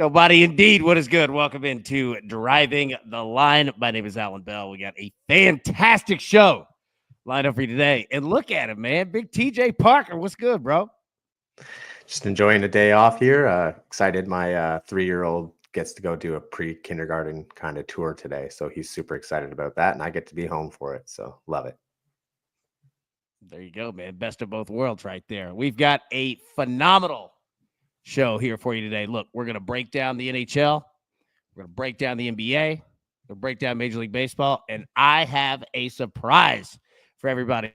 Nobody indeed. What is good? Welcome into Driving the Line. My name is Alan Bell. We got a fantastic show lined up for you today. And look at him, man. Big TJ Parker. What's good, bro? Just enjoying a day off here. Excited my 3-year-old gets to go do a pre-kindergarten kind of tour today. So he's super excited about that. And I get to be home for it. So love it. There you go, man. Best of both worlds right there. We've got a phenomenal show here for you today. Look, we're going to break down the NHL. We're going to break down the NBA. We're going to break down Major League Baseball. And I have a surprise for everybody in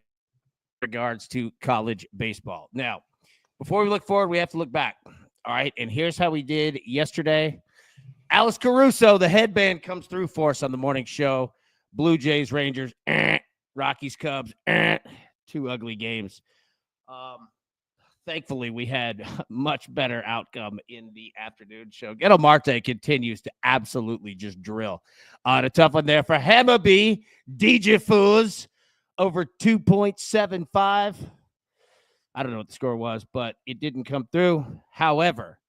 regards to college baseball. Now, before we look forward, we have to look back. All right. And here's how we did yesterday. Alice Caruso, the headband, comes through for us on the morning show. Blue Jays, Rangers, Rockies, Cubs, 2 ugly games. Thankfully, we had much better outcome in the afternoon show. Ghetto Marte continues to absolutely just drill. A tough one there for Hammerby. DJ Foos over 2.75. I don't know what the score was, but it didn't come through. However,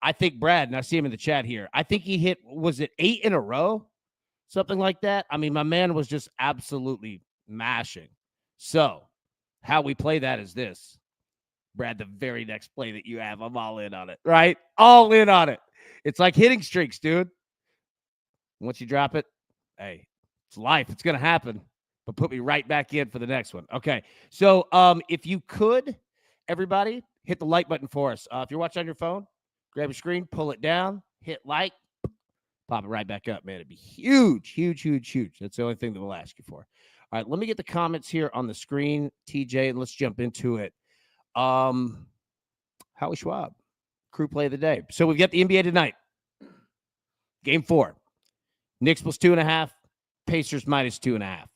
I think Brad, and I see him in the chat here, I think he hit, was it 8 in a row? Something like that. I mean, my man was just absolutely mashing. So how we play that is this. Brad, the very next play that you have, I'm all in on it, right? All in on it. It's like hitting streaks, dude. Once you drop it, hey, it's life. It's going to happen. But put me right back in for the next one. Okay. So if you could, everybody, hit the like button for us. If you're watching on your phone, grab your screen, pull it down, hit like, pop it right back up, man. It'd be huge, huge, huge, huge. That's the only thing that we'll ask you for. All right, let me get the comments here on the screen, TJ, and let's jump into it. Howie Schwab, crew play of the day. So we've got the NBA tonight. Game 4. Knicks plus 2.5. Pacers minus 2.5.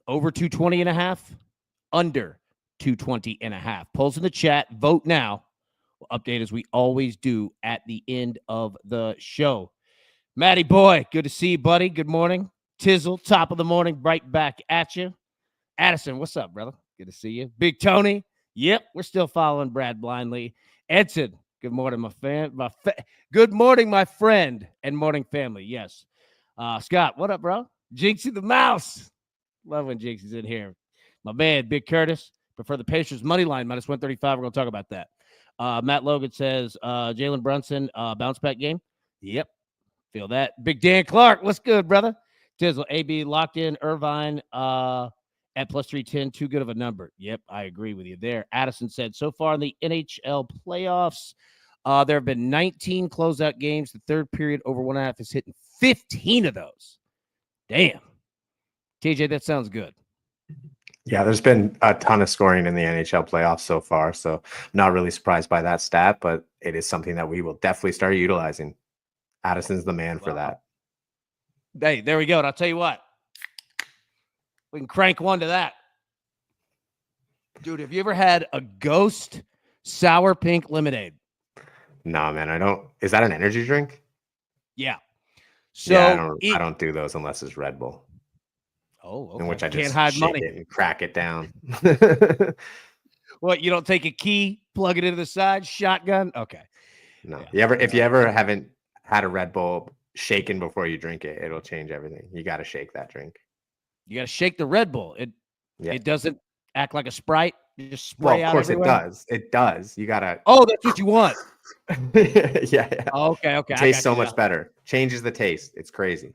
Over 220.5. Under 220.5. Polls in the chat. Vote now. We'll update as we always do at the end of the show. Matty boy, good to see you, buddy. Good morning. Tizzle, top of the morning, right back at you. Addison, what's up, brother? Good to see you. Big Tony. Yep, we're still following Brad blindly. Edson, good morning, good morning, my friend, and morning family. Yes. Scott, what up, bro? Jinxie the Mouse. Love when Jinxie's in here. My man, Big Curtis. Prefer the Pacers money line, minus 135. We're going to talk about that. Matt Logan says, Jalen Brunson, bounce back game. Yep. Feel that. Big Dan Clark, what's good, brother? Tizzle, AB locked in. Irvine, at plus 310, too good of a number. Yep, I agree with you there. Addison said, so far in the NHL playoffs, there have been 19 closeout games. The third period over 1.5 is hitting 15 of those. Damn. TJ, that sounds good. Yeah, there's been a ton of scoring in the NHL playoffs so far. So I'm not really surprised by that stat, but it is something that we will definitely start utilizing. Addison's the man for that. Hey, there we go. And I'll tell you what. We can crank one to that. Dude, have you ever had a Ghost sour pink lemonade? No, man, I don't. Is that an energy drink? Yeah. So yeah, I don't do those unless it's Red Bull. Oh, okay. In which I just can't hide shake money it and crack it down. What, you don't take a key, plug it into the side, shotgun? Okay. No. Yeah. If you ever haven't had a Red Bull shaken before you drink it, it'll change everything. You got to shake that drink. You got to shake the Red Bull. It doesn't act like a Sprite. You just spray out. Well, of course everywhere. it does. It does. You got to. Oh, that's what you want. yeah. Oh, okay. It tastes so much better. Changes the taste. It's crazy.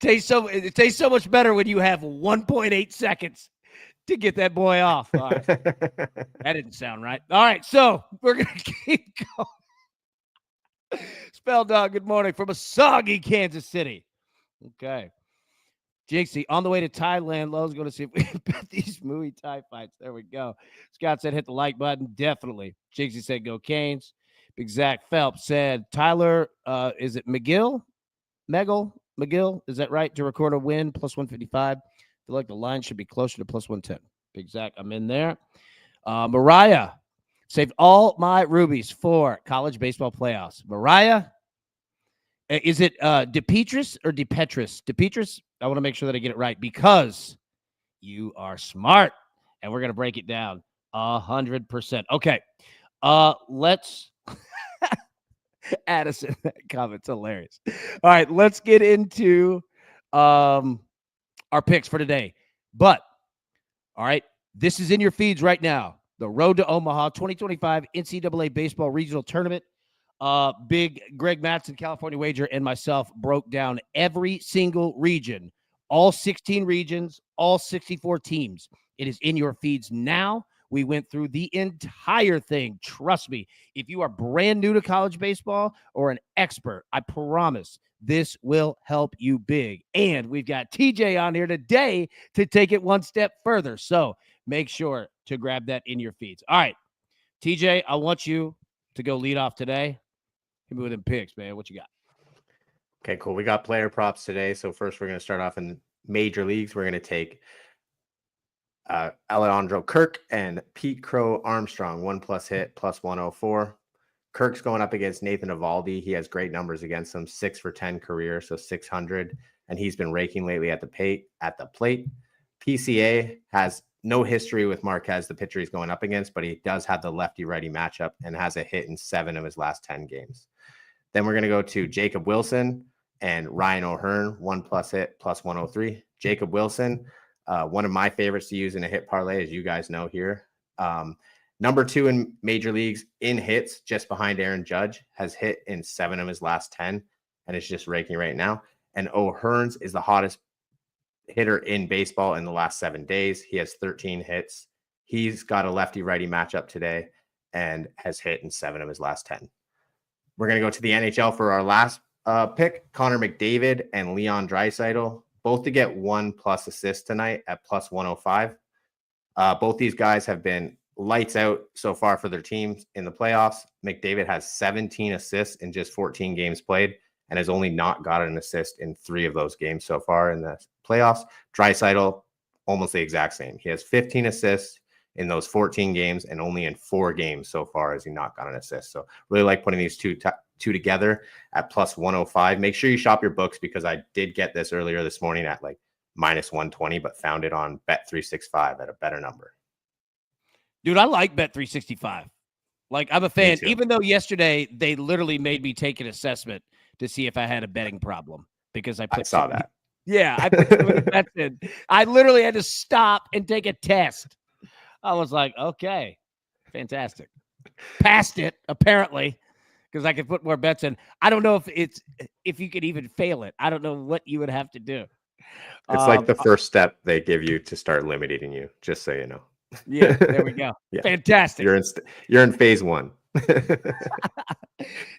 It tastes so much better when you have 1.8 seconds to get that boy off. All right. That didn't sound right. All right, so we're going to keep going. Spell Dog, good morning from a soggy Kansas City. Okay. Jinxie, on the way to Thailand, Lowe's going to see if we can bet these Muay Thai fights. There we go. Scott said hit the like button. Definitely. Jinxie said go Canes. Big Zach Phelps said Tyler, is it McGill? McGill, is that right? To record a win, plus 155. I feel like the line should be closer to plus 110. Big Zach, I'm in there. Mariah saved all my rubies for college baseball playoffs. Mariah, is it DePetris or DePetris? DePetris, I want to make sure that I get it right because you are smart, and we're going to break it down 100%. Okay, let's Addison, that comment's hilarious. All right, let's get into our picks for today. But, all right, this is in your feeds right now. The Road to Omaha 2025 NCAA Baseball Regional Tournament. Big Greg Mattson, California Wager, and myself broke down every single region, all 16 regions, all 64 teams. It is in your feeds now. We went through the entire thing. Trust me, if you are brand new to college baseball or an expert, I promise this will help you big. And we've got TJ on here today to take it one step further. So make sure to grab that in your feeds. All right, TJ, I want you to go lead off today. Hit me with them picks, man. What you got? Okay, cool. We got player props today. So first, we're going to start off in major leagues. We're going to take Alejandro Kirk and Pete Crow Armstrong, 1+ hit, plus 104. Kirk's going up against Nathan Eovaldi. He has great numbers against him, 6 for 10 career, so 600. And he's been raking lately at the plate. PCA has no history with Marquez, the pitcher he's going up against, but he does have the lefty-righty matchup and has a hit in 7 of his last 10 games. Then we're going to go to Jacob Wilson and Ryan O'Hearn, 1+ hit, plus 103. Jacob Wilson, one of my favorites to use in a hit parlay, as you guys know here. Number 2 in major leagues in hits, just behind Aaron Judge, has hit in 7 of his last 10, and it's just raking right now. And O'Hearn's is the hottest hitter in baseball in the last 7 days. He has 13 hits. He's got a lefty-righty matchup today and has hit in 7 of his last 10. We're going to go to the NHL for our last pick, Connor McDavid and Leon Draisaitl, both to get 1+ assists tonight at plus 105. Both these guys have been lights out so far for their teams in the playoffs. McDavid has 17 assists in just 14 games played and has only not got an assist in 3 of those games so far in the playoffs. Draisaitl, almost the exact same. He has 15 assists in those 14 games, and only in 4 games so far has he not got an assist. So really like putting these two together at plus 105. Make sure you shop your books, because I did get this earlier this morning at like minus 120, but found it on Bet365 at a better number. Dude, I like Bet365. Like, I'm a fan, even though yesterday they literally made me take an assessment to see if I had a betting problem, because I saw that. Yeah, I put too many bets in. I literally had to stop and take a test. I was like, okay, fantastic. Passed it, apparently, because I could put more bets in. I don't know if you could even fail it. I don't know what you would have to do. It's like the first step they give you to start limiting you, just so you know. Yeah, there we go. Yeah. Fantastic. You're in phase 1.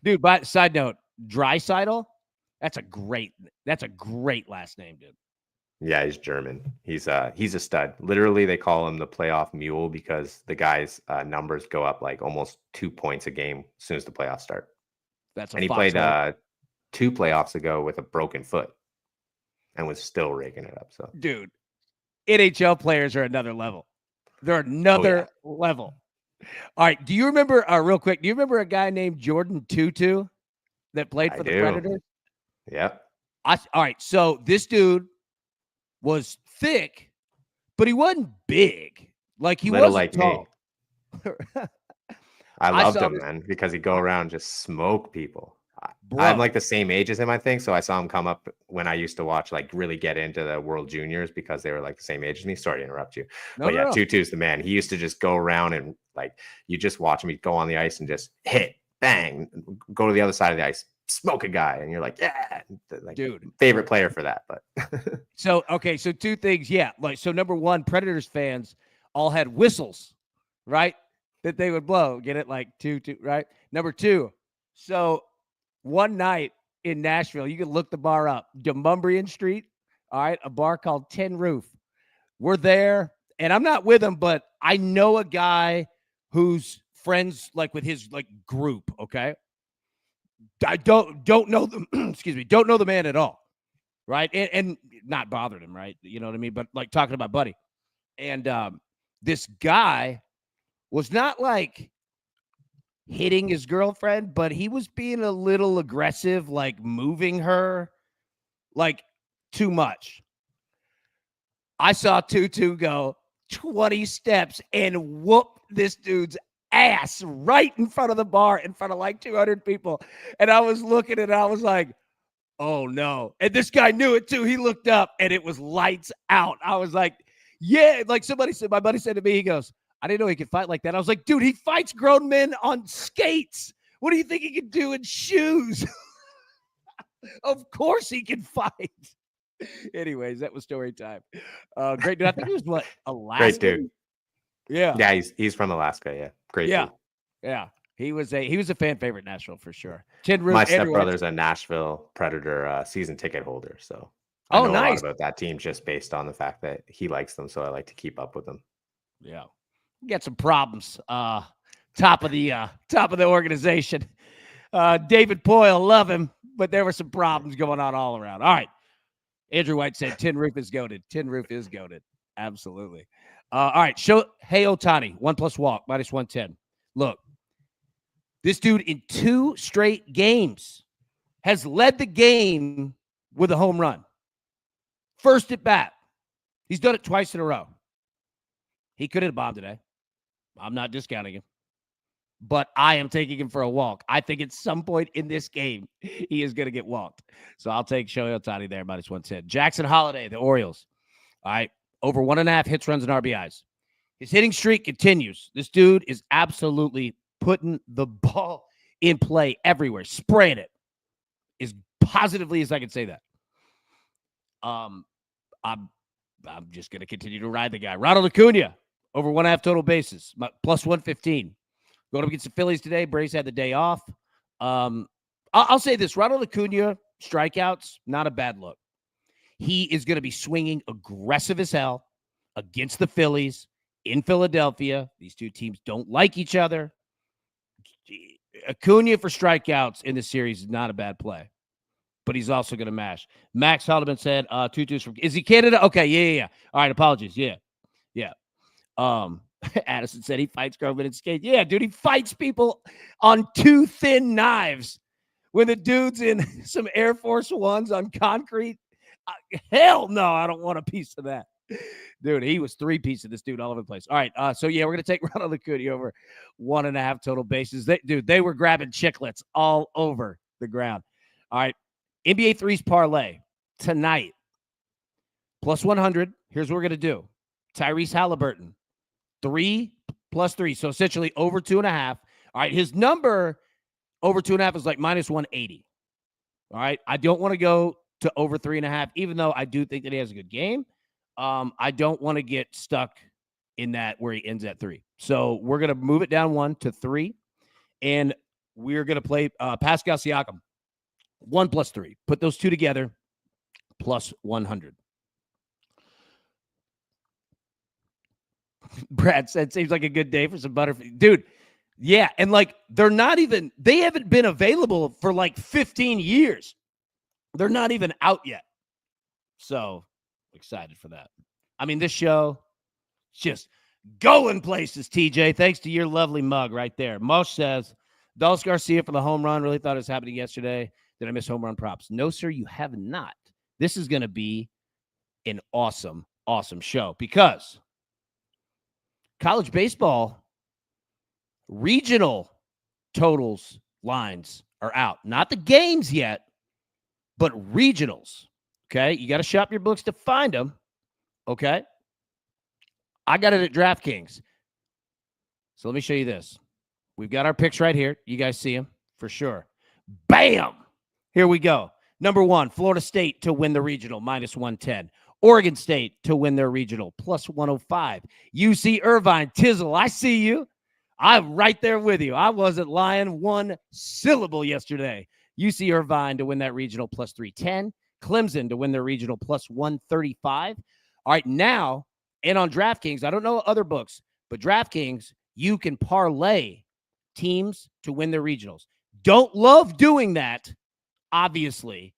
Dude, but side note, Draisaitl, that's a great last name, dude. Yeah, he's German. He's a stud. Literally, they call him the playoff mule, because the guy's numbers go up like almost 2 points a game as soon as the playoffs start. And he played 2 playoffs ago with a broken foot and was still raking it up. So, dude, NHL players are another level. They're another level. All right. Do you remember, real quick, do you remember a guy named Jordan Tutu that played for the Predators? Yep. All right. So this dude was thick, but he wasn't big. Like, he wasn't like tall. I loved him, man, because he'd go around and just smoke people. I'm like the same age as him, I think. So I saw him come up when I used to watch, like, really get into the World Juniors, because they were like the same age as me. Sorry to interrupt you. Tutu's the man. He used to just go around and, like, you just watch him. He'd go on the ice and just hit, bang, go to the other side of the ice, smoke a guy, and you're like, yeah, like, dude, favorite player for that. But so 2 things. Yeah. Like, so number 1, Predators fans all had whistles, right? That they would blow. Get it? Like, two, right? Number 2. So one night in Nashville, you can look the bar up, Demumbrian Street. All right. A bar called Tin Roof. We're there, and I'm not with him, but I know a guy who's friends, like, with his, like, group. Okay. I don't know them. Excuse me. Don't know the man at all. Right. And not bothered him. Right. You know what I mean? But, like, talking about buddy. And this guy was not, like, hitting his girlfriend, but he was being a little aggressive, like, moving her, like, too much. I saw Tutu go 20 steps and whoop this dude's ass right in front of the bar, in front of like 200 people. And I was looking and I was like, oh no. And this guy knew it too. He looked up and it was lights out. I was like, yeah. Like somebody said, my buddy said to me, he goes, I didn't know he could fight like that. I was like, dude, he fights grown men on skates. What do you think he can do in shoes? Of course he can fight. Anyways, that was story time. Great dude. I think he was what, Alaska? Great dude. Yeah. Yeah, he's from Alaska. Yeah. Great dude. Yeah. He was a fan favorite in Nashville for sure. Tin Roof, My stepbrother's a Nashville Predator season ticket holder. So I know a lot about that team just based on the fact that he likes them. So I like to keep up with them. Yeah. Got some problems. Top of the organization. David Poyle, love him, but there were some problems going on all around. All right. Andrew White said Tin Roof is goated. Tin Roof is goated. Absolutely. All right. Hey Ohtani, 1+ walk, -110. Look, this dude in 2 straight games has led the game with a home run. First at bat. He's done it twice in a row. He could hit a bomb today. I'm not discounting him, but I am taking him for a walk. I think at some point in this game, he is going to get walked. So I'll take Shohei Ohtani there, -110. Jackson Holiday, the Orioles. All right, over 1.5 hits, runs, and RBIs. His hitting streak continues. This dude is absolutely putting the ball in play everywhere, spraying it as positively as I can say that. I'm just going to continue to ride the guy. Ronald Acuna, over 1.5 total bases, +115. Going up against the Phillies today. Braves had the day off. I'll say this. Ronald Acuna, strikeouts, not a bad look. He is going to be swinging aggressive as hell against the Phillies in Philadelphia. These two teams don't like each other. Acuna for strikeouts in this series is not a bad play, but he's also going to mash. Max Haldeman said 2-2s from – is he Canada? Okay, yeah. All right, apologies. Yeah. Addison said he fights Groveman and skate. Yeah, dude, he fights people on 2 thin knives. When the dude's in some Air Force Ones on concrete, hell no, I don't want a piece of that. Dude, he was 3-piece of this dude all over the place. All right, so yeah, we're going to take Ronald Acuna over 1.5 total bases. They were grabbing chiclets all over the ground. All right, NBA threes parlay tonight, +100. Here's what we're going to do. Tyrese Halliburton, 3 + 3, so essentially over 2.5. All right, his number over 2.5 is like -180. All right, I don't want to go to over 3.5, even though I do think that he has a good game. I don't want to get stuck in that where he ends at 3. So we're going to move it down 1 to 3, and we're going to play Pascal Siakam, 1 + 3. Put those two together, +100. Brad said, seems like a good day for some butterfish. Dude, yeah, and like they haven't been available for like 15 years. They're not even out yet. So excited for that. I mean, this show just going places, TJ. Thanks to your lovely mug right there. Mosh says, Dallas Garcia for the home run. Really thought it was happening yesterday. Did I miss home run props? No, sir, you have not. This is going to be an awesome, awesome show because college baseball regional totals lines are out. Not the games yet, but regionals. Okay, you got to shop your books to find them. Okay, I got it at DraftKings. So let me show you this. We've got our picks right here. You guys see them for sure. Bam! Here we go. Number 1, Florida State to win the regional, -110. Oregon State to win their regional, +105. UC Irvine, Tizzle, I see you. I'm right there with you. I wasn't lying 1 syllable yesterday. UC Irvine to win that regional, +310. Clemson to win their regional, +135. All right, now, and on DraftKings, I don't know other books, but DraftKings, you can parlay teams to win their regionals. Don't love doing that, obviously,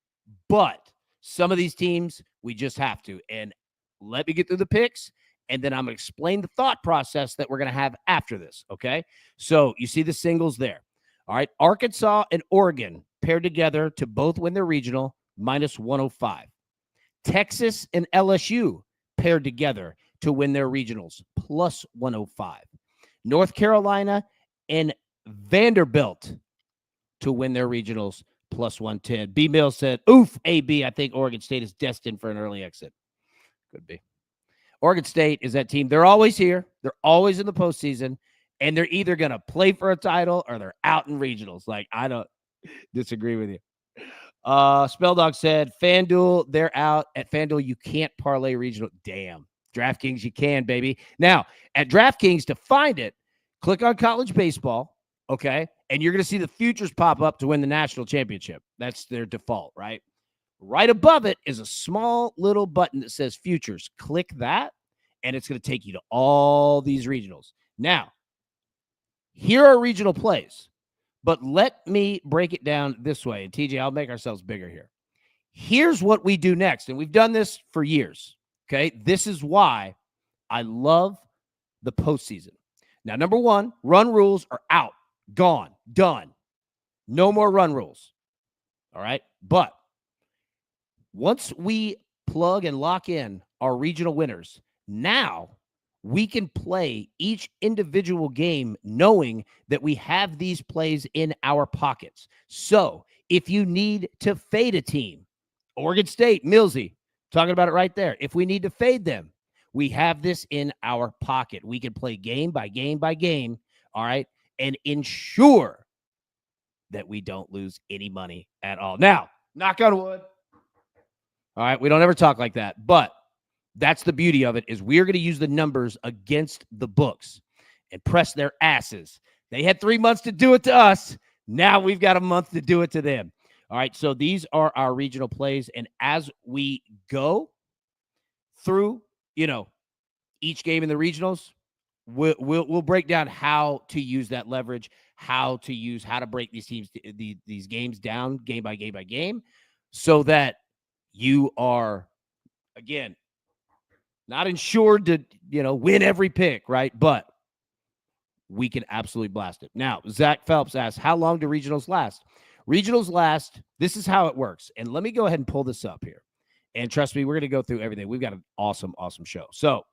but some of these teams, we just have to. And let me get through the picks, and then I'm going to explain the thought process that we're going to have after this, okay? So you see the singles there. All right, Arkansas and Oregon paired together to both win their regional, -105. Texas and LSU paired together to win their regionals, +105. North Carolina and Vanderbilt to win their regionals plus 110. B. Mills said, oof, AB, I think Oregon State is destined for an early exit. Could be. Oregon State is that team. They're always here. They're always in the postseason, and they're either going to play for a title or they're out in regionals. Like, I don't disagree with you. Spelldog said, FanDuel, they're out. At FanDuel, you can't parlay regional. Damn. DraftKings, you can, baby. Now, at DraftKings, to find it, click on college baseball, okay? And you're going to see the futures pop up to win the national championship. That's their default, right? Right above it is a small little button that says futures. Click that, and it's going to take you to all these regionals. Now, here are regional plays, but let me break it down this way. And TJ, I'll make ourselves bigger here. Here's what we do next, and we've done this for years, okay? This is why I love the postseason. Now, number one, run rules are out, gone, done. No more run rules, all right? But once we plug and lock in our regional winners, now we can play each individual game knowing that we have these plays in our pockets. So if you need to fade a team, Oregon State, Millsy, talking about it right there. If we need to fade them, we have this in our pocket. We can play game by game by game, all right, and ensure that we don't lose any money at all. Now, knock on wood. All right, we don't ever talk like that, but that's the beauty of it, is we're going to use the numbers against the books and press their asses. They had 3 months to do it to us. Now we've got a month to do it to them. All right, so these are our regional plays, and as we go through, each game in the regionals, we'll break down how to use that leverage, how to break these teams, these games down game by game by game, so that you are, again, not insured to, win every pick, right? But we can absolutely blast it. Now, Zach Phelps asks, how long do regionals last? Regionals last, this is how it works. And let me go ahead and pull this up here. And trust me, we're going to go through everything. We've got an awesome, awesome show. So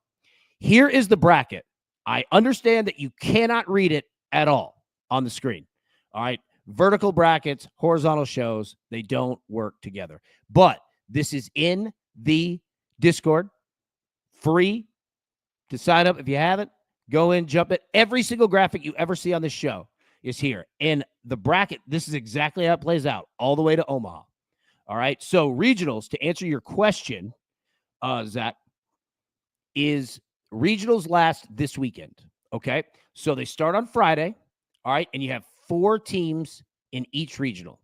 here is the bracket. I understand that you cannot read it at all on the screen. All right. Vertical brackets, horizontal shows, they don't work together. But this is in the Discord. Free to sign up. If you haven't, go in, jump it. Every single graphic you ever see on this show is here. And the bracket, this is exactly how it plays out all the way to Omaha. All right. So regionals, to answer your question, Zach, is regionals last this weekend. Okay. So they start on Friday. All right. And you have 4 teams in each regional.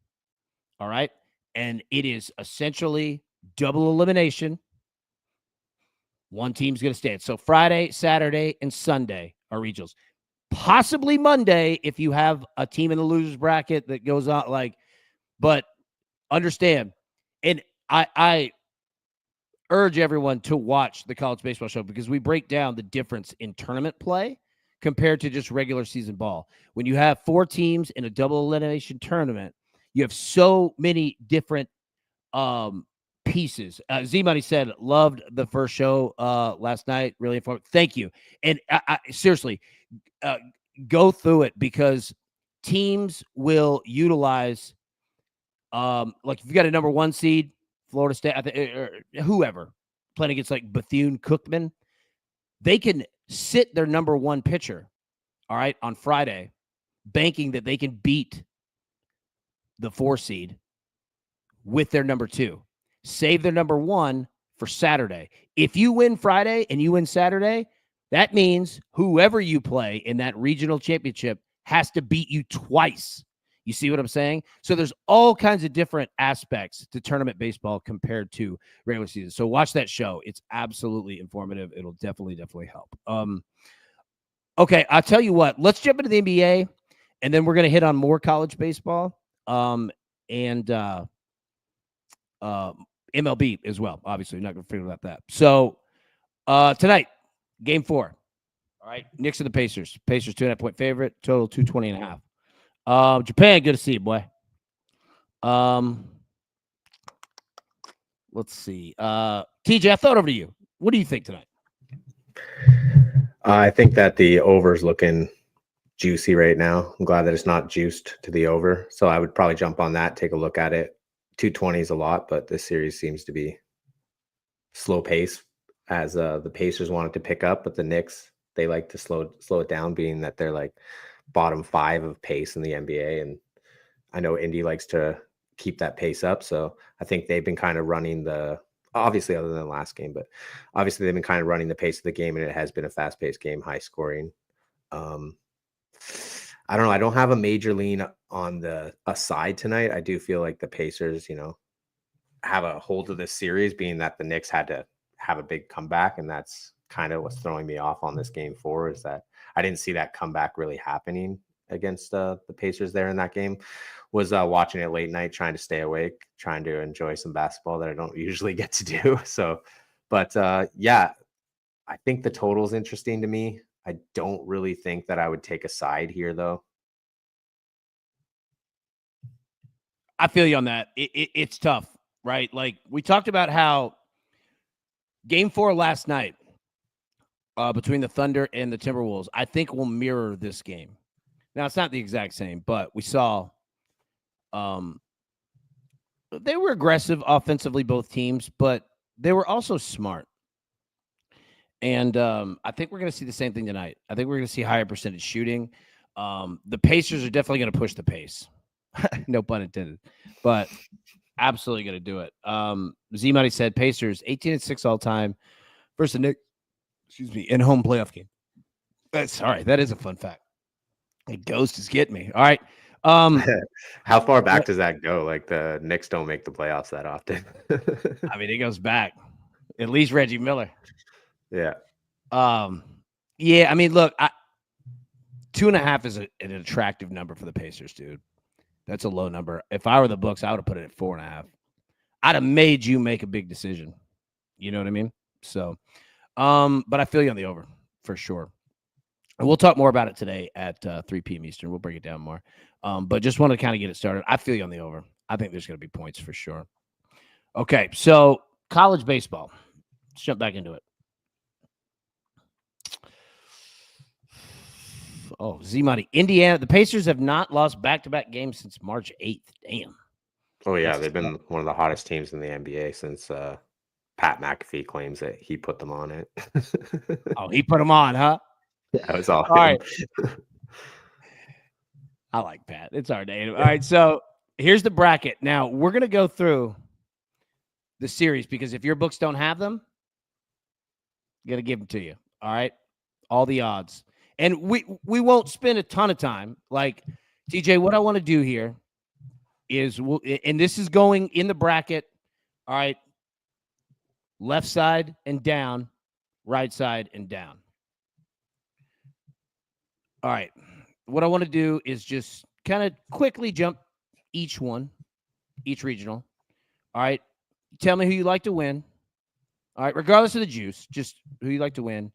All right. And it is essentially double elimination. One team's going to stand. So Friday, Saturday, and Sunday are regionals. Possibly Monday if you have a team in the losers bracket that goes on, but understand. And I urge everyone to watch the college baseball show, because we break down the difference in tournament play compared to just regular season ball. When you have 4 teams in a double elimination tournament, you have so many different pieces. Z-Money said, loved the first show last night. Really informative. Thank you. And I seriously, go through it, because teams will utilize, like if you got a number 1 seed, Florida State, or whoever, playing against like Bethune-Cookman, they can sit their number 1 pitcher, all right, on Friday, banking that they can beat the 4 seed with their number 2. Save their number 1 for Saturday. If you win Friday and you win Saturday, that means whoever you play in that regional championship has to beat you twice. You see what I'm saying? So there's all kinds of different aspects to tournament baseball compared to regular season. So watch that show. It's absolutely informative. It'll definitely help. Okay, I'll tell you what. Let's jump into the NBA, and then we're going to hit on more college baseball and MLB as well. Obviously, not going to forget about that. So tonight, Game 4. All right, Knicks and the Pacers. Pacers 2.5-point favorite. Total 220.5. Japan, good to see you, boy. Let's see. TJ, I throw it over to you. What do you think tonight? I think that the over is looking juicy right now. I'm glad that it's not juiced to the over. So I would probably jump on that, take a look at it. 220 is a lot, but this series seems to be slow pace as the Pacers wanted to pick up, but the Knicks, they like to slow it down, being that they're like bottom 5 of pace in the NBA. And I know Indy likes to keep that pace up. So I think they've been kind of running obviously other than the last game, but obviously they've been kind of running the pace of the game, and it has been a fast paced game, high scoring. I don't know. I don't have a major lean on a side tonight. I do feel like the Pacers, have a hold of this series, being that the Knicks had to have a big comeback, and that's kind of what's throwing me off on this game 4, is that I didn't see that comeback really happening against the Pacers there in that game. Was watching it late night, trying to stay awake, trying to enjoy some basketball that I don't usually get to do. So, but yeah, I think the total is interesting to me. I don't really think that I would take a side here, though. I feel you on that. It's tough, right? Like we talked about how game 4 last night between the Thunder and the Timberwolves, I think will mirror this game. Now, it's not the exact same, but we saw they were aggressive offensively, both teams, but they were also smart. And I think we're going to see the same thing tonight. I think we're going to see higher percentage shooting. The Pacers are definitely going to push the pace. No pun intended, but absolutely going to do it. Z-Money said Pacers 18-6 all time versus Nick, in home playoff game. Sorry, that is a fun fact. The ghost is getting me. All right. How far back does that go? Like the Knicks don't make the playoffs that often. I mean, it goes back at least Reggie Miller. Yeah. Yeah. I mean, look, 2.5 is an attractive number for the Pacers, dude. That's a low number. If I were the books, I would have put it at 4.5. I'd have made you make a big decision. You know what I mean? So, but I feel you on the over for sure. And we'll talk more about it today at 3 p.m. Eastern. We'll break it down more. But just wanted to kind of get it started. I feel you on the over. I think there's going to be points for sure. Okay, so college baseball. Let's jump back into it. Oh, Z-Money. Indiana. The Pacers have not lost back-to-back games since March 8th. Damn. Oh, yeah. They've been one of the hottest teams in the NBA since Pat McAfee claims that he put them on it. Oh, he put them on, huh? Yeah, it was all right. I like Pat. It's our day. All right, so here's the bracket. Now, we're going to go through the series because if your books don't have them, I'm going to give them to you. All right? All the odds. And we won't spend a ton of time. Like, TJ, what I want to do here is, and this is going in the bracket, all right, left side and down, right side and down. All right. What I want to do is just kind of quickly jump each regional. All right. Tell me who you like to win. All right. Regardless of the juice, just who you like to win.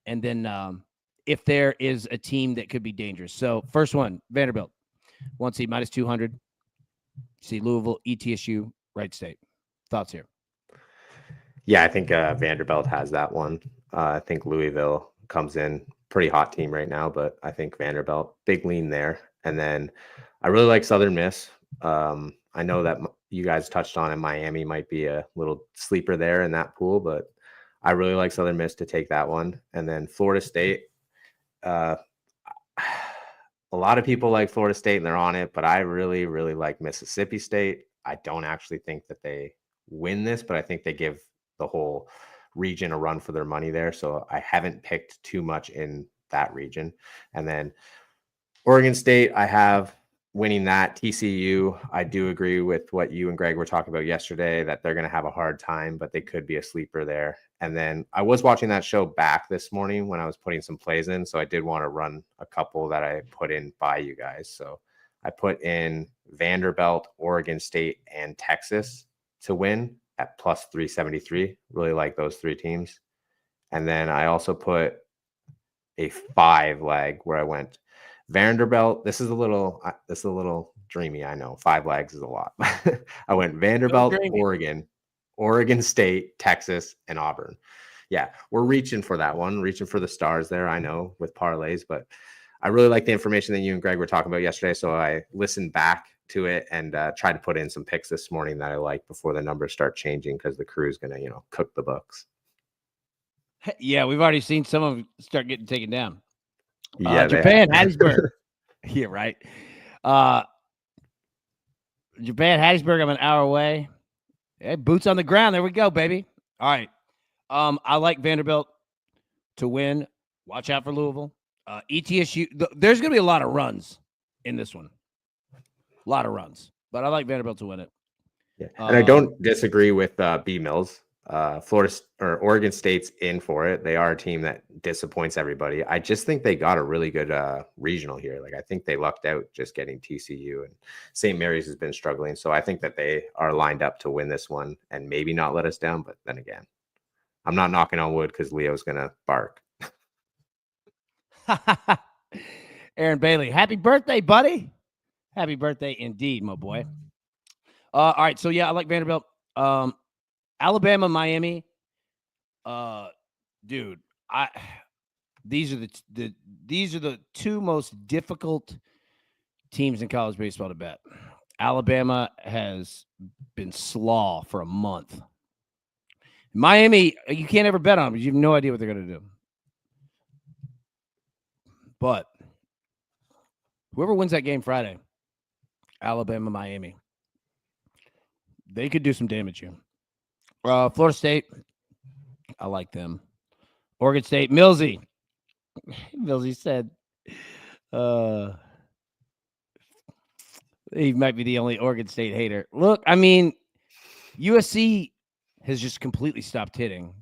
And then if there is a team that could be dangerous. So first one, Vanderbilt. 1 seed minus 200. See Louisville, ETSU, Wright State. Thoughts here? Yeah, I think Vanderbilt has that one. I think Louisville comes in. Pretty hot team right now, but I think Vanderbilt, big lean there. And then I really like Southern Miss. I know that you guys touched on it. Miami might be a little sleeper there in that pool, but I really like Southern Miss to take that one. And then Florida State. A lot of people like Florida State and they're on it, but I really, really like Mississippi State. I don't actually think that they win this, but I think they give the whole region a run for their money there. So I haven't picked too much in that region. And then Oregon State, I have winning that. TCU, I do agree with what you and Greg were talking about yesterday, that they're going to have a hard time, but they could be a sleeper there. And then I was watching that show back this morning when I was putting some plays in. So I did want to run a couple that I put in by you guys. So I put in Vanderbilt, Oregon State, and Texas to win at plus 373. Really like those 3 teams. And then I also put a 5 leg where I went Vanderbilt. This is a little dreamy. I know 5 legs is a lot. I went Vanderbilt, Oregon State, Texas, and Auburn. Yeah, we're reaching for that one, reaching for the stars there. I know with parlays, but I really like the information that you and Greg were talking about yesterday. So I listened back to it and tried to put in some picks this morning that I like before the numbers start changing, because the crew is going to, cook the books. Yeah, we've already seen some of them start getting taken down. Yeah, Japan, Hattiesburg. Yeah, right. Japan, Hattiesburg, I'm an hour away. Hey, boots on the ground. There we go, baby. All right. I like Vanderbilt to win. Watch out for Louisville. ETSU, there's going to be a lot of runs in this one. A lot of runs. But I like Vanderbilt to win it. Yeah. And I don't disagree with B Mills. Florida or Oregon State's in for it. They are a team that disappoints everybody. I just think they got a really good regional here. Like, I think they lucked out just getting TCU, and St. Mary's has been struggling. So I think that they are lined up to win this one and maybe not let us down. But then again, I'm not knocking on wood because Leo's going to bark. Aaron Bailey, happy birthday, buddy. Happy birthday indeed, my boy. All right. So, yeah, I like Vanderbilt. Alabama, Miami. Dude, these are the two most difficult teams in college baseball to bet. Alabama has been slaw for a month. Miami, you can't ever bet on them because you have no idea what they're going to do. But whoever wins that game Friday, Alabama, Miami, they could do some damage here. Florida State, I like them. Oregon State, Millsy said he might be the only Oregon State hater. Look, I mean, USC has just completely stopped hitting.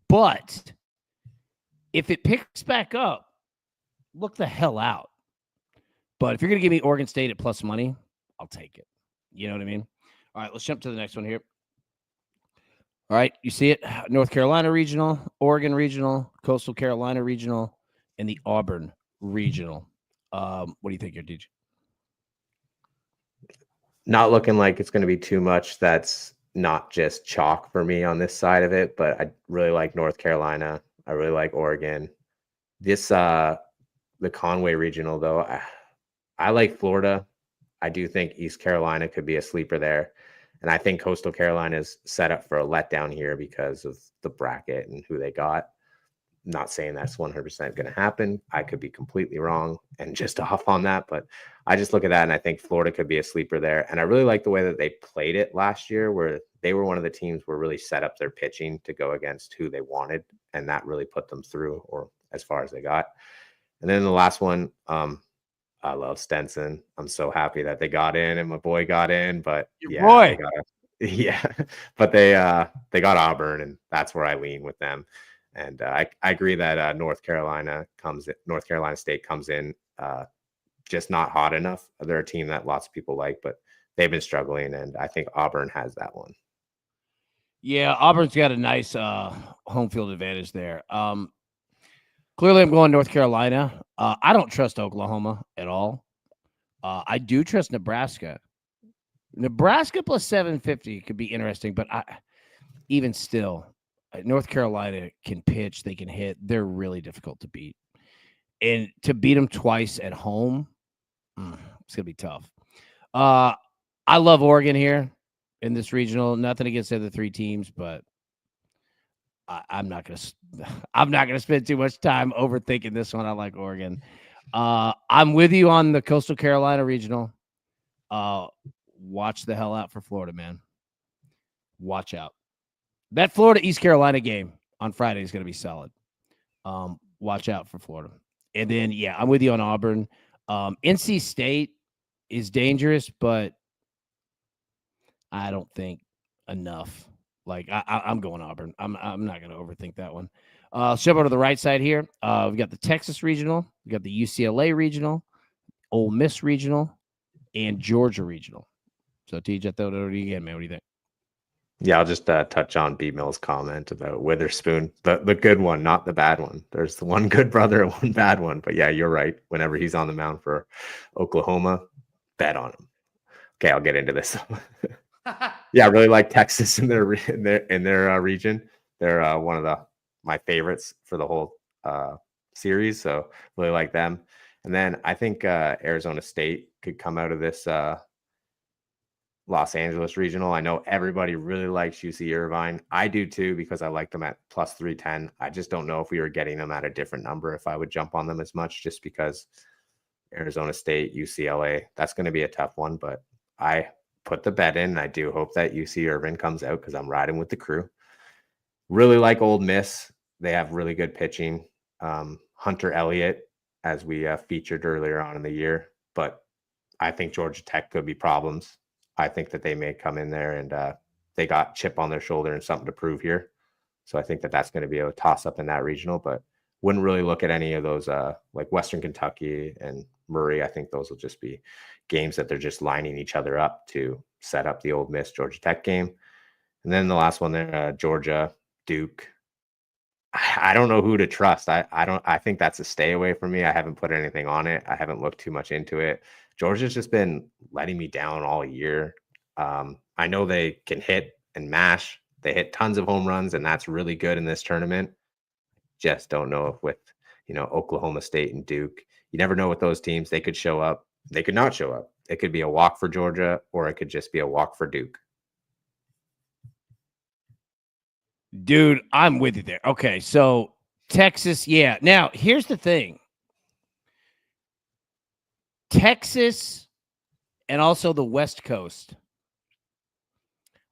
But if it picks back up, look the hell out. But if you're going to give me Oregon State at plus money, I'll take it. You know what I mean? All right, let's jump to the next one here. All right, you see it? North Carolina Regional, Oregon Regional, Coastal Carolina Regional, and the Auburn Regional. What do you think here, DJ? Not looking like it's going to be too much. That's not just chalk for me on this side of it, but I really like North Carolina. I really like Oregon. This, the Conway Regional, though, I like Florida. I do think East Carolina could be a sleeper there. And I think Coastal Carolina is set up for a letdown here because of the bracket and who they got. I'm not saying that's 100% going to happen. I could be completely wrong and just off on that. But I just look at that and I think Florida could be a sleeper there. And I really like the way that they played it last year, where they were one of the teams where really set up their pitching to go against who they wanted. And that really put them through, or as far as they got. And then the last one, I love Stenson. I'm so happy that they got in and my boy got in, but boy. But they got Auburn, and that's where I lean with them. And I agree that North Carolina State comes in just not hot enough. They're a team that lots of people like, but they've been struggling, and I think Auburn has that one. Yeah, Auburn's got a nice home field advantage there. Clearly, I'm going North Carolina. I don't trust Oklahoma at all. I do trust Nebraska. Nebraska plus 750 could be interesting, but even still, North Carolina can pitch. They can hit. They're really difficult to beat. And to beat them twice at home, it's going to be tough. I love Oregon here in this regional. Nothing against the other three teams, but I'm not gonna spend too much time overthinking this one. I like Oregon. I'm with you on the Coastal Carolina Regional. Watch the hell out for Florida, man. Watch out. That Florida East Carolina game on Friday is going to be solid. Watch out for Florida. And then, yeah, I'm with you on Auburn. NC State is dangerous, but I don't think enough. Like, I'm going Auburn. I'm not going to overthink that one. So over to the right side here. We've got the Texas Regional. We've got the UCLA Regional, Ole Miss Regional, and Georgia Regional. So, TJ, I throw it over to you again, man. What do you think? Yeah, I'll just touch on B Mill's comment about Witherspoon, the good one, not the bad one. There's the one good brother and one bad one. But yeah, you're right. Whenever he's on the mound for Oklahoma, bet on him. Okay, I'll get into this. Yeah, I really like Texas in their region. They're one of my favorites for the whole series. So really like them. And then I think Arizona State could come out of this Los Angeles regional. I know everybody really likes UC Irvine. I do too, because I like them at plus 310. I just don't know if we were getting them at a different number, if I would jump on them as much, just because Arizona State, UCLA, that's going to be a tough one. But I put the bet in. I do hope that UC Irvine comes out because I'm riding with the crew. Really like Ole Miss. They have really good pitching. Hunter Elliott, as we featured earlier on in the year. But I think Georgia Tech could be problems. I think that they may come in there and they got chip on their shoulder and something to prove here. So I think that that's going to be a toss-up in that regional, but wouldn't really look at any of those like Western Kentucky and Murray. I think those will just be games that they're just lining each other up to set up the Ole Miss Georgia Tech game. And then the last one there, Georgia, Duke. I don't know who to trust. I think that's a stay away from me. I haven't put anything on it. I haven't looked too much into it. Georgia's just been letting me down all year. I know they can hit and mash. They hit tons of home runs, and that's really good in this tournament. Just don't know if with, Oklahoma State and Duke, you never know with those teams. They could show up. They could not show up. It could be a walk for Georgia, or it could just be a walk for Duke. Dude, I'm with you there. Okay, so Texas, yeah. Now, here's the thing. Texas and also the West Coast.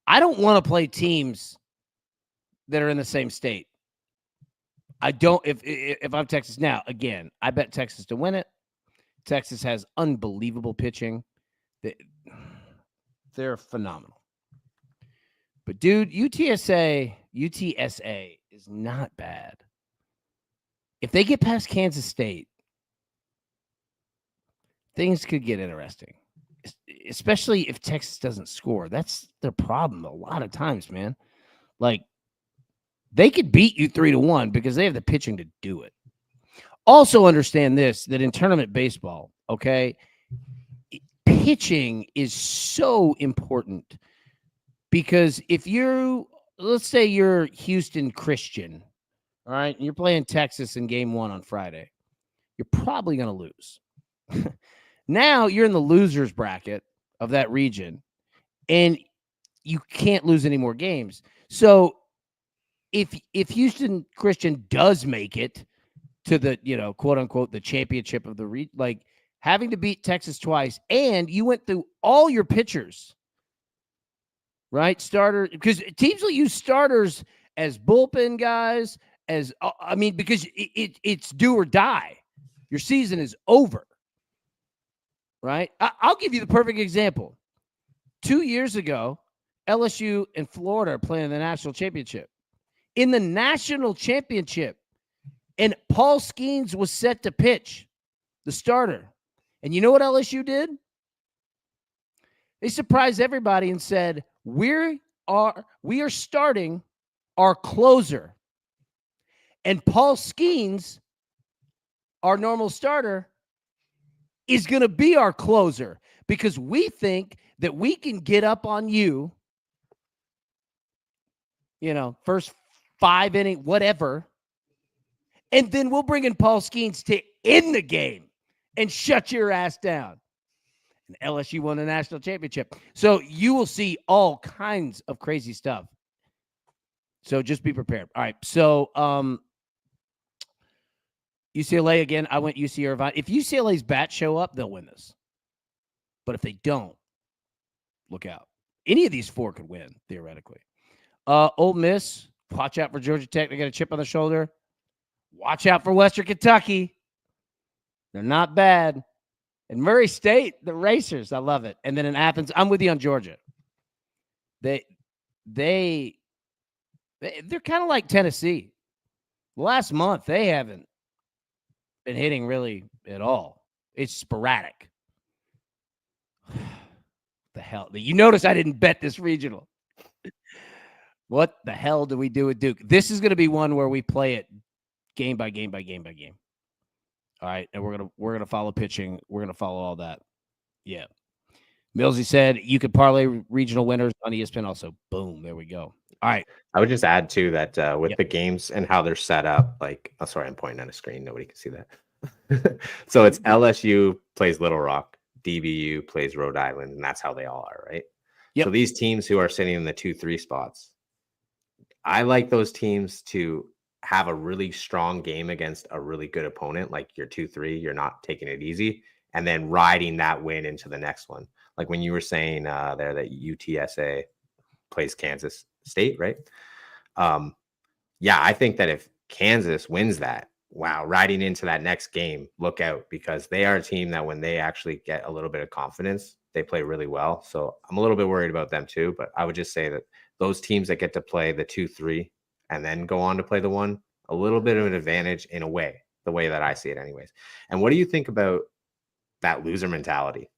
I don't want to play teams that are in the same state. I don't. If I'm Texas now, again, I bet Texas to win it. Texas has unbelievable pitching. They're phenomenal. But dude, UTSA is not bad. If they get past Kansas State, things could get interesting, especially if Texas doesn't score. That's their problem a lot of times, man. Like, they could beat you 3-1 because they have the pitching to do it. Also understand this, that in tournament baseball, okay, pitching is so important because if let's say you're Houston Christian, all right, and you're playing Texas in game 1 on Friday, you're probably going to lose. Now you're in the losers bracket of that region, and you can't lose any more games. So if Houston Christian does make it to the, quote unquote, the championship of the like having to beat Texas twice, and you went through all your pitchers, right? Starter, because teams will use starters as bullpen guys, because it's do or die. Your season is over, right? I'll give you the perfect example. 2 years ago, LSU and Florida are playing in the national championship. In the national championship, and Paul Skeens was set to pitch, the starter. And you know what LSU did? They surprised everybody and said, we are starting our closer. And Paul Skeens, our normal starter, is going to be our closer because we think that we can get up on you, first 5 inning, whatever. And then we'll bring in Paul Skeens to end the game and shut your ass down. And LSU won the national championship. So you will see all kinds of crazy stuff. So just be prepared. All right. So UCLA again. I went UC Irvine. If UCLA's bats show up, they'll win this. But if they don't, look out. Any of these 4 could win, theoretically. Ole Miss, watch out for Georgia Tech. They got a chip on the shoulder. Watch out for Western Kentucky. They're not bad. And Murray State, the Racers, I love it. And then in Athens, I'm with you on Georgia. They're kind of like Tennessee. Last month, they haven't been hitting really at all. It's sporadic. The hell? You notice I didn't bet this regional. What the hell do we do with Duke? This is going to be one where we play it game by game by game by game. All right, and we're gonna follow pitching. We're gonna follow all that. Yeah. Millsy said you could parlay regional winners on ESPN also. Boom, there we go. All right. I would just add too that with the games and how they're set up, like, sorry, I'm pointing at a screen. Nobody can see that. So it's LSU plays Little Rock, DBU plays Rhode Island, and that's how they all are, right? Yep. So these teams who are sitting in the 2-3 spots, I like those teams to have a really strong game against a really good opponent, like your 2-3. You're not taking it easy, and then riding that win into the next one. Like when you were saying there that UTSA plays Kansas State, right? Yeah, I think that if Kansas wins that, wow, riding into that next game, look out, because they are a team that when they actually get a little bit of confidence, they play really well. So I'm a little bit worried about them too, but I would just say that those teams that get to play the 2-3 and then go on to play the 1, a little bit of an advantage in a way, the way that I see it anyways. And what do you think about that loser mentality?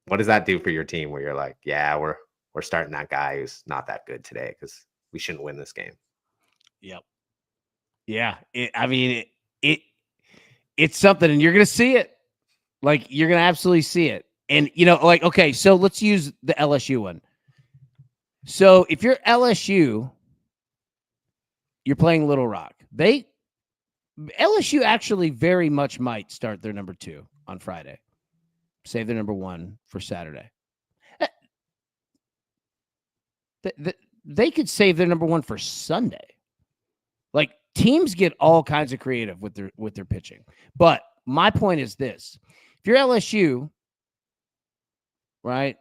What does that do for your team where you're like, yeah, we're starting that guy who's not that good today because we shouldn't win this game? Yep. Yeah. It's something, and you're going to see it. Like, you're going to absolutely see it. And, like, okay, so let's use the LSU one. So if you're LSU, you're playing Little Rock. LSU actually very much might start their number 2 on Friday. Save their number 1 for Saturday. They could save their number 1 for Sunday. Like, teams get all kinds of creative with their pitching. But my point is this. If you're LSU, right,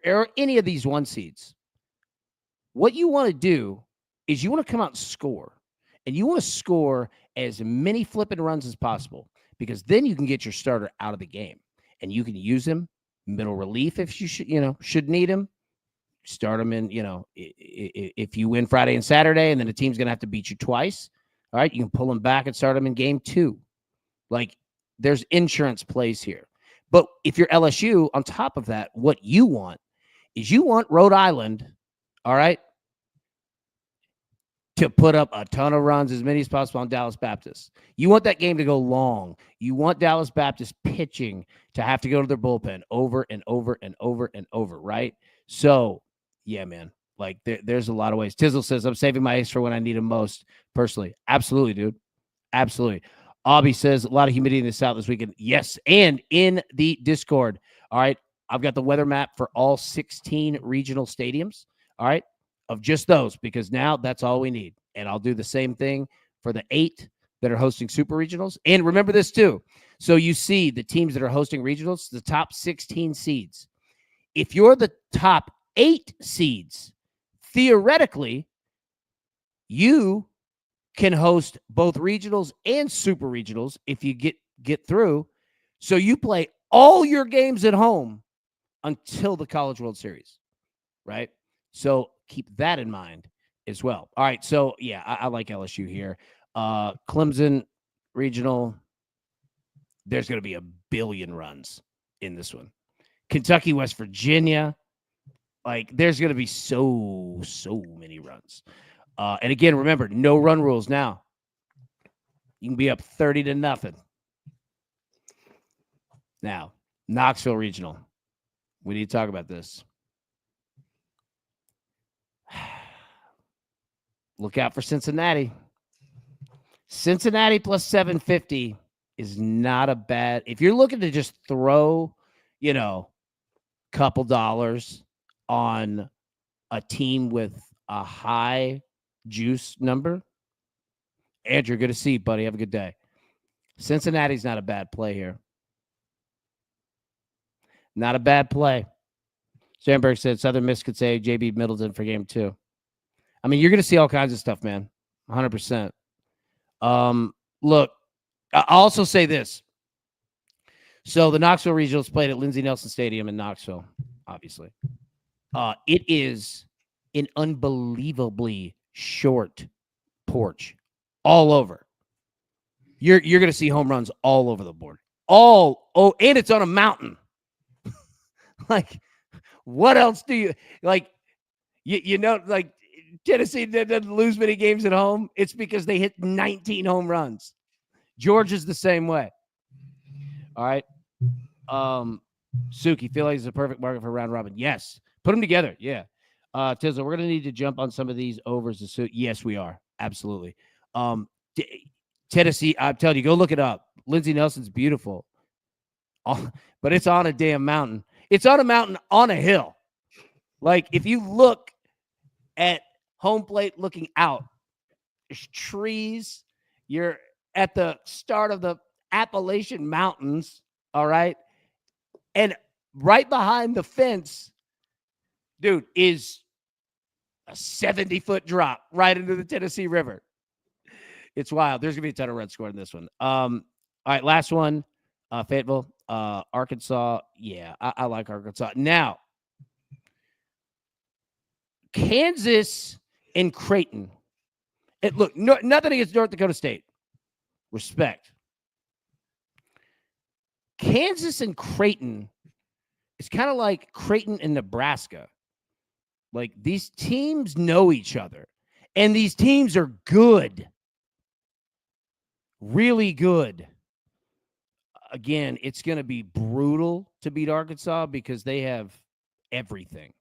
or any of these 1 seeds, what you want to do is you want to come out and score. And you want to score as many flipping runs as possible, because then you can get your starter out of the game. And you can use him middle relief if you should need him. Start him in, if you win Friday and Saturday and then the team's going to have to beat you twice, all right, you can pull him back and start him in game 2. Like, there's insurance plays here. But if you're LSU, on top of that, what you want is Rhode Island, all right, to put up a ton of runs, as many as possible on Dallas Baptist. You want that game to go long. You want Dallas Baptist pitching to have to go to their bullpen over and over and over and over, right? So, yeah, man, like there's a lot of ways. Tizzle says, I'm saving my ace for when I need him most, personally. Absolutely, dude. Absolutely. Abby says, a lot of humidity in the South this weekend. Yes, and in the Discord, all right, I've got the weather map for all 16 regional stadiums, all right, of just those, because now that's all we need. And I'll do the same thing for the 8 that are hosting super regionals. And remember this too. So you see the teams that are hosting regionals, the top 16 seeds. If you're the top 8 seeds, theoretically, you can host both regionals and super regionals if you get through. So you play all your games at home until the College World Series, right? So keep that in mind as well. All right, so yeah, I like LSU here. Clemson regional, there's going to be a billion runs in this one. Kentucky, West Virginia, like there's going to be so many runs. And again, remember, no run rules now. You can be up 30-0. Now, Knoxville regional. We need to talk about this. Look out for Cincinnati. Cincinnati plus 750 is not a bad. If you're looking to just throw, couple dollars on a team with a high juice number, Andrew, good to see you, buddy. Have a good day. Cincinnati's not a bad play here. Not a bad play. Sandberg said Southern Miss could say J.B. Middleton for game 2. I mean, you're going to see all kinds of stuff, man. 100%. Look, I'll also say this. So the Knoxville Regionals played at Lindsey Nelson Stadium in Knoxville, obviously. It is an unbelievably short porch all over. You're going to see home runs all over the board. And it's on a mountain. Like, what else do you like? Like Tennessee doesn't lose many games at home. It's because they hit 19 home runs. Georgia's the same way. All right. Suki, feel like it's a perfect market for round robin. Yes. Put them together. Yeah. Tizzle, we're going to need to jump on some of these overs to suit. Yes, we are. Absolutely. Tennessee, I'm telling you, go look it up. Lindsey Nelson's beautiful. But it's on a damn mountain. It's on a mountain on a hill. Like, if you look at home plate looking out, there's trees. You're at the start of the Appalachian Mountains, all right? And right behind the fence, dude, is a 70-foot drop right into the Tennessee River. It's wild. There's going to be a ton of runs scored in this one. All right, last one, Fayetteville, Arkansas. Yeah, I like Arkansas. Now, Kansas and Creighton. Look, nothing against North Dakota State. Respect. Kansas and Creighton is kind of like Creighton and Nebraska. Like, these teams know each other, and these teams are good. Really good. Again, it's going to be brutal to beat Arkansas because they have everything.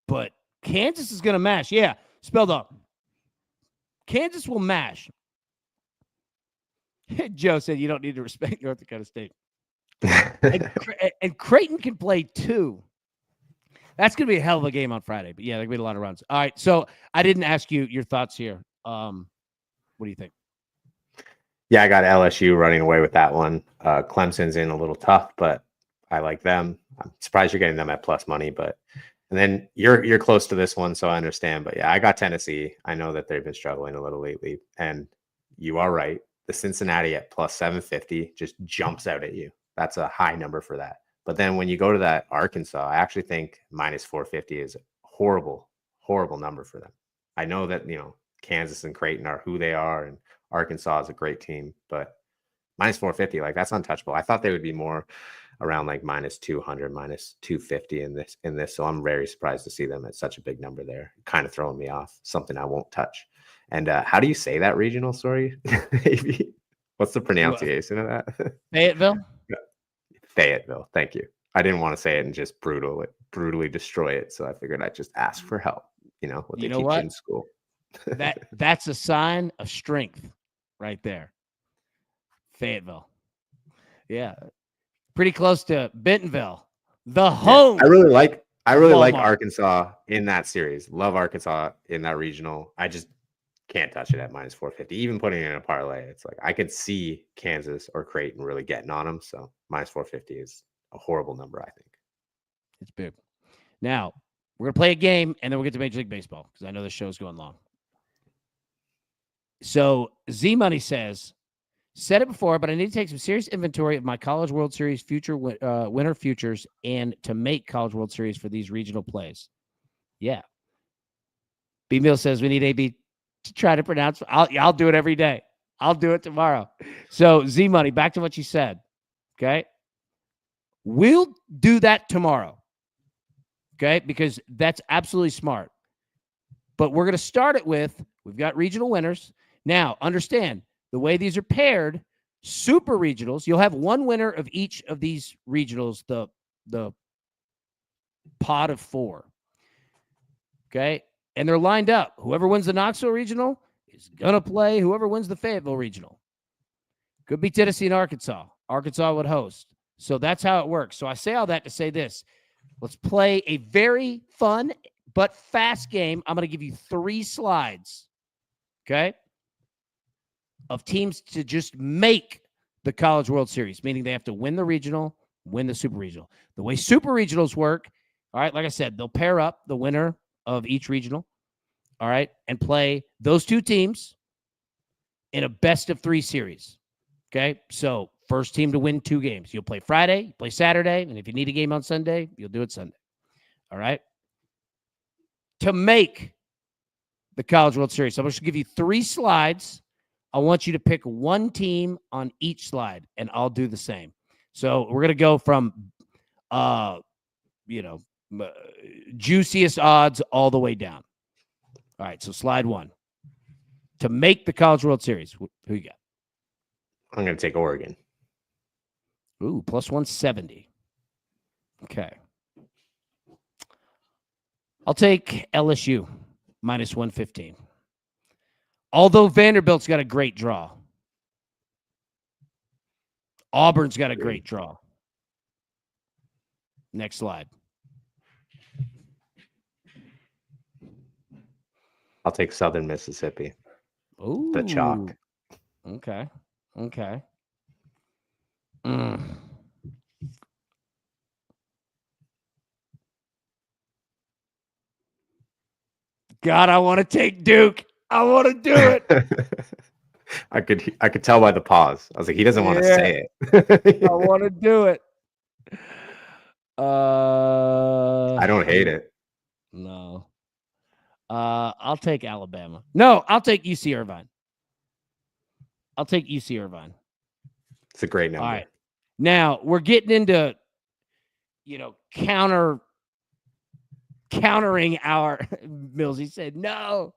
But Kansas is going to mash. Yeah, spelled up. Kansas will mash. Joe said you don't need to respect North Dakota State. and Creighton can play too. That's going to be a hell of a game on Friday. But yeah, there's going to be a lot of runs. All right, so I didn't ask you your thoughts here. What do you think? Yeah, I got LSU running away with that one. Clemson's in a little tough, but I like them. I'm surprised you're getting them at plus money, and then you're close to this one, so I understand. But yeah, I got Tennessee. I know that they've been struggling a little lately, and you are right. The Cincinnati at plus 750 just jumps out at you. That's a high number for that. But then when you go to that Arkansas, I actually think minus 450 is a horrible number for them. I know that, Kansas and Creighton are who they are, and Arkansas is a great team, but minus 450, like, that's untouchable. I thought they would be more around like minus 200, minus 250 in this. So I'm very surprised to see them at such a big number there. Kind of throwing me off, something I won't touch. And how do you say that regional? Sorry, maybe. What's the pronunciation of that? Fayetteville. Fayetteville. Thank you. I didn't want to say it and just brutally destroy it. So I figured I'd just ask for help. What they teach in school. That's a sign of strength right there. Fayetteville. Yeah. Pretty close to Bentonville. The home. Yeah, I really like Arkansas in that series. Love Arkansas in that regional. I just can't touch it at minus 450. Even putting it in a parlay, it's like I could see Kansas or Creighton really getting on them. So minus 450 is a horrible number, I think. It's big. Now, we're going to play a game, and then we'll get to Major League Baseball because I know the show's going long. So Z-Money says, said it before, but I need to take some serious inventory of my College World Series future winner futures and to make College World Series for these regional plays. Yeah. B-Mill says we need AB to try to pronounce. I'll do it every day. I'll do it tomorrow. So Z-Money, back to what you said. Okay. We'll do that tomorrow. Okay. Because that's absolutely smart. But we're going to start it with, we've got regional winners. Now, understand, the way these are paired, super regionals, you'll have one winner of each of these regionals, the pot of 4. Okay? And they're lined up. Whoever wins the Knoxville regional is going to play whoever wins the Fayetteville regional. Could be Tennessee and Arkansas. Arkansas would host. So that's how it works. So I say all that to say this. Let's play a very fun but fast game. I'm going to give you 3 slides. Okay? Of teams to just make the College World Series, meaning they have to win the regional, win the super regional. The way super regionals work, all right, like I said, they'll pair up the winner of each regional, all right, and play those 2 teams in a best of 3 series. Okay, so first team to win 2 games. You'll play Friday, you play Saturday, and if you need a game on Sunday, you'll do it Sunday. All right? To make the College World Series, so I'm going to give you 3 slides. I want you to pick one team on each slide, and I'll do the same. So we're going to go from, juiciest odds all the way down. All right, so slide 1. To make the College World Series, who you got? I'm going to take Oregon. Ooh, plus 170. Okay. I'll take LSU, minus 115. Although Vanderbilt's got a great draw. Auburn's got a great draw. Next slide. I'll take Southern Mississippi. Ooh. The chalk. Okay. God, I want to take Duke. I want to do it. I could tell by the pause. I was like, he doesn't want to say it. I want to do it. I don't hate it. No. I'll take Alabama. No, I'll take UC Irvine. It's a great number. All right. Now we're getting into, countering our Millsy said no,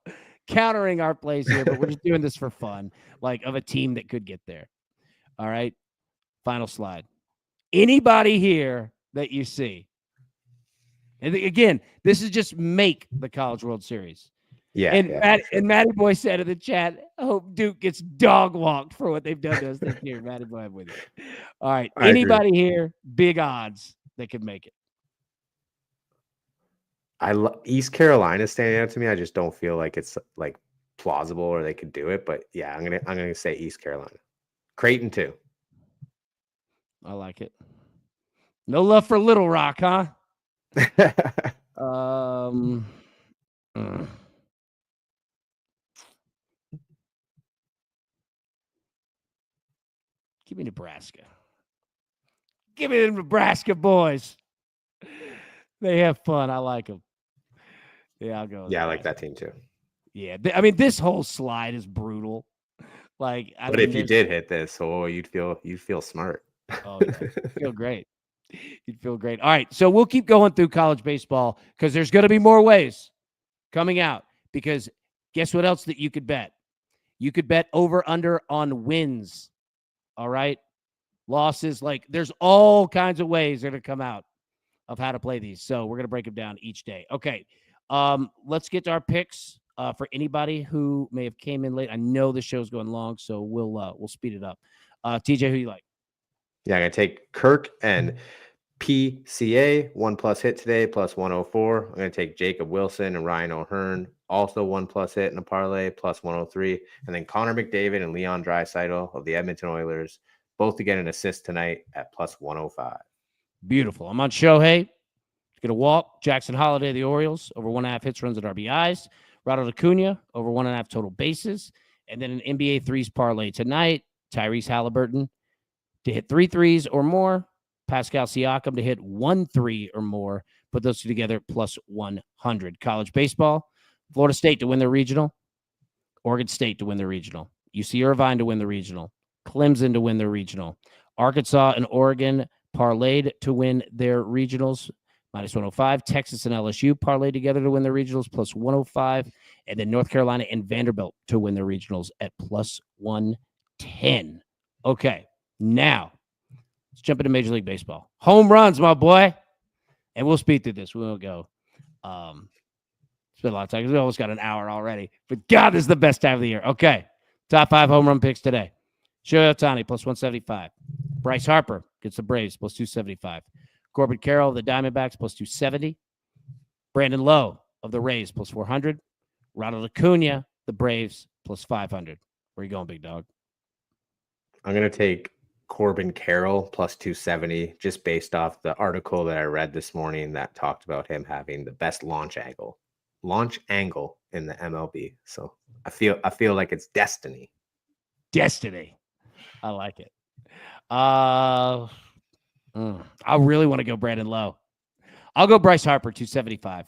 countering our plays here, but we're just doing this for fun, like of a team that could get there. All right. Final slide. Anybody here that you see? And again, this is just make the College World Series. Yeah. And Matty Boy said in the chat, I hope Duke gets dog walked for what they've done to us this year. Matty Boy, I'm with you. All right. Anybody here, big odds that could make it? East Carolina standing out to me. I just don't feel like it's like plausible or they could do it. But yeah, I'm gonna say East Carolina. Creighton too. I like it. No love for Little Rock, huh? Give me Nebraska. Give me the Nebraska boys. They have fun. I like them. Yeah, I'll go. Yeah, I like that team too. Yeah, I mean, this whole slide is brutal. Like, but if you did hit this, you'd feel smart. Oh, yeah. You'd feel great. You'd feel great. All right, so we'll keep going through college baseball because there's going to be more ways coming out. Because guess what else that you could bet? You could bet over under on wins. All right, losses. Like, there's all kinds of ways that are going to come out of how to play these. So we're going to break them down each day. Okay, let's get to our picks. For anybody who may have came in late, I know the show's going long, so we'll speed it up. TJ, who you like? Yeah, I'm gonna take Kirk and PCA 1+ hit today plus 104. I'm gonna take Jacob Wilson and Ryan O'Hearn, also 1+ hit in a parlay plus 103, and then Connor McDavid and Leon Draisaitl of the Edmonton Oilers both to get an assist tonight at plus 105. Beautiful. I'm on Shohei. Gonna walk. Jackson Holiday of the Orioles over 1.5 hits, runs, and RBIs. Ronald Acuna over 1.5 total bases. And then an NBA threes parlay tonight. Tyrese Halliburton to hit 3 threes or more. Pascal Siakam to hit 1 3 or more. Put those two together plus 100. College baseball. Florida State to win the regional. Oregon State to win the regional. UC Irvine to win the regional. Clemson to win the regional. Arkansas and Oregon parlayed to win their regionals. Minus 105. Texas and LSU parlay together to win the regionals, plus 105. And then North Carolina and Vanderbilt to win the regionals at plus 110. Okay, now let's jump into Major League Baseball. Home runs, my boy. And we'll speed through this. We won't go. Spend a lot of time because we almost got an hour already. But God, this is the best time of the year. Okay, top 5 home run picks today. Shohei Ohtani, plus 175. Bryce Harper gets the Braves, plus 275. Corbin Carroll of the Diamondbacks, plus 270. Brandon Lowe of the Rays, plus 400. Ronald Acuna, the Braves, plus 500. Where are you going, big dog? I'm going to take Corbin Carroll, plus 270, just based off the article that I read this morning that talked about him having the best launch angle in the MLB. So I feel like it's destiny. Destiny. I like it. I really want to go Brandon Lowe. I'll go Bryce Harper, 275.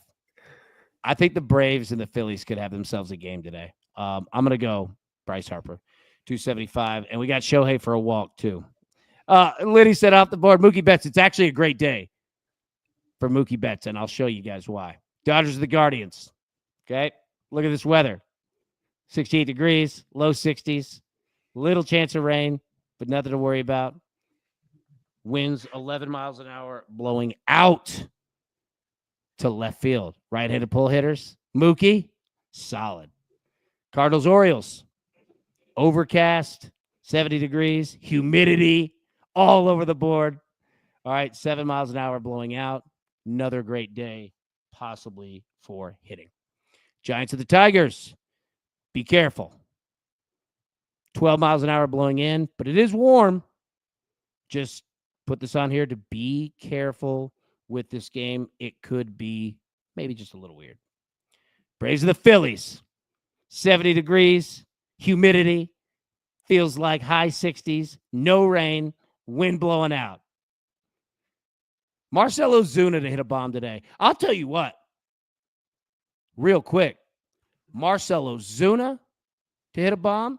I think the Braves and the Phillies could have themselves a game today. I'm going to go Bryce Harper, 275. And we got Shohei for a walk, too. Liddy said off the board, Mookie Betts. It's actually a great day for Mookie Betts, and I'll show you guys why. Dodgers are the Guardians. Okay? Look at this weather. 68 degrees, low 60s, little chance of rain, but nothing to worry about. Winds 11 miles an hour, blowing out to left field. Right-handed pull hitters. Mookie, solid. Cardinals, Orioles, overcast, 70 degrees, humidity, all over the board. All right, 7 miles an hour blowing out. Another great day, possibly for hitting. Giants of the Tigers, be careful. 12 miles an hour blowing in, but it is warm. Just put this on here to be careful with this game. It could be maybe just a little weird. Braves of the Phillies, 70 degrees, humidity, feels like high 60s, no rain, wind blowing out. Marcell Ozuna to hit a bomb today. I'll tell you what, real quick, Marcell Ozuna to hit a bomb,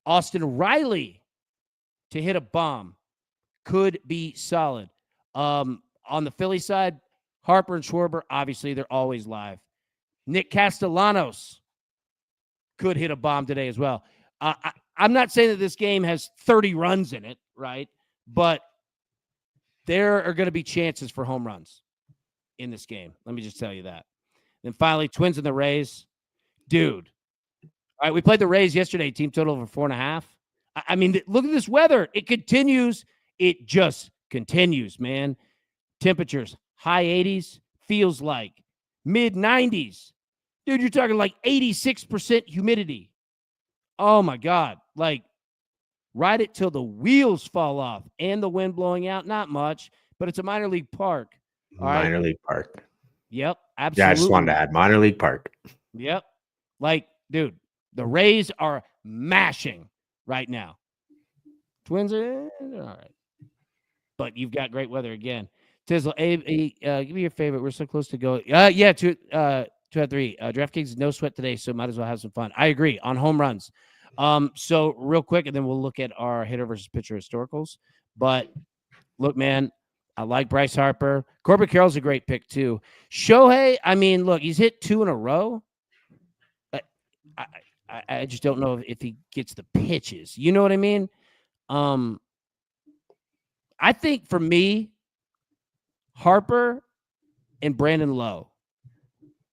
Austin Riley to hit a bomb could be solid. On the Philly side, Harper and Schwarber, obviously, they're always live. Nick Castellanos could hit a bomb today as well. I'm not saying that this game has 30 runs in it, right? But there are going to be chances for home runs in this game. Let me just tell you that. Then finally, Twins and the Rays. Dude. All right, we played the Rays yesterday, team total over 4.5. I mean, look at this weather. It continues. It just continues, man. Temperatures, high 80s, feels like mid 90s. Dude, you're talking like 86% humidity. Oh, my God. Like, ride it till the wheels fall off and the wind blowing out. Not much, but it's a minor league park. All right? Minor league park. Yep, absolutely. Yeah, I just wanted to add minor league park. Yep. Like, dude, the Rays are mashing right now. Twins are all right. But you've got great weather again. Tizzle, give me your favorite. We're so close to go. Yeah, 2 out of 3. DraftKings no sweat today, so might as well have some fun. I agree on home runs. So real quick, and then we'll look at our hitter versus pitcher historicals. But look, man, I like Bryce Harper. Corbin Carroll's a great pick too. Shohei, I mean, look, he's hit 2 in a row. I just don't know if he gets the pitches. You know what I mean? I think for me, Harper and Brandon Lowe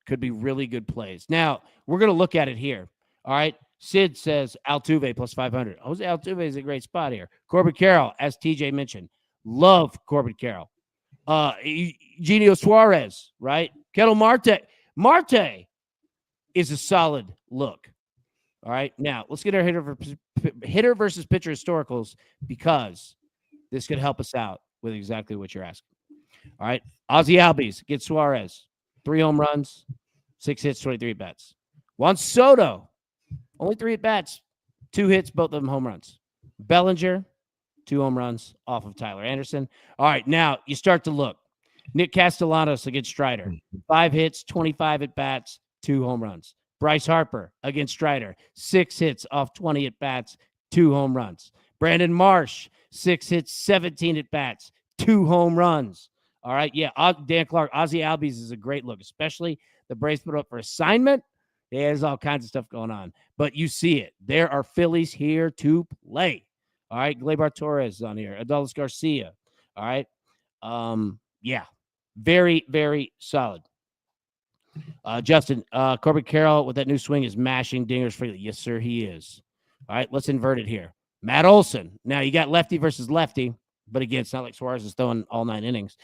could be really good plays. Now, we're going to look at it here. All right. Sid says Altuve plus 500. Jose Altuve is a great spot here. Corbin Carroll, as TJ mentioned, love Corbin Carroll. Eugenio Suarez, right? Ketel Marte. Marte is a solid look. All right. Now, let's get our hitter versus pitcher historicals because this could help us out with exactly what you're asking. All right. Ozzie Albies gets Suarez. 3 home runs, 6 hits, 23 at-bats. Juan Soto, only 3 at-bats, 2 hits, both of them home runs. Bellinger, 2 home runs off of Tyler Anderson. All right, now you start to look. Nick Castellanos against Strider, 5 hits, 25 at-bats, 2 home runs. Bryce Harper against Strider, 6 hits off 20 at-bats, 2 home runs. Brandon Marsh, 6 hits, 17 at-bats, 2 home runs. All right, yeah, Dan Clark, Ozzie Albies is a great look, especially the Braves put up for assignment. There's all kinds of stuff going on, but you see it. There are Phillies here to play. All right, Gleyber Torres is on here, Adolis Garcia. All right, yeah, very, very solid. Justin, Corbin Carroll with that new swing is mashing dingers freely. Yes, sir, he is. All right, let's invert it here. Matt Olson. Now you got lefty versus lefty, but again, it's not like Suarez is throwing all 9 innings.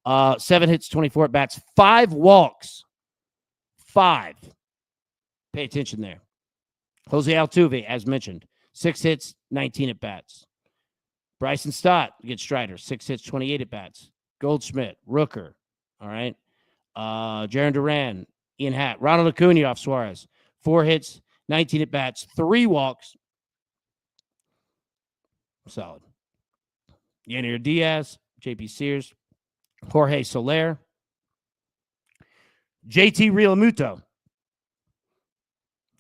7 hits, 24 at-bats, 5 walks. 5. Pay attention there. Jose Altuve, as mentioned, 6 hits, 19 at-bats. Bryson Stott against Strider, 6 hits, 28 at-bats. Goldschmidt, Rooker, all right. Jaron Duran, Ian Hatt, Ronald Acuna off Suarez, 4 hits, 19 at-bats, 3 walks. Solid. Yanier Diaz, JP Sears, Jorge Soler, JT Realmuto.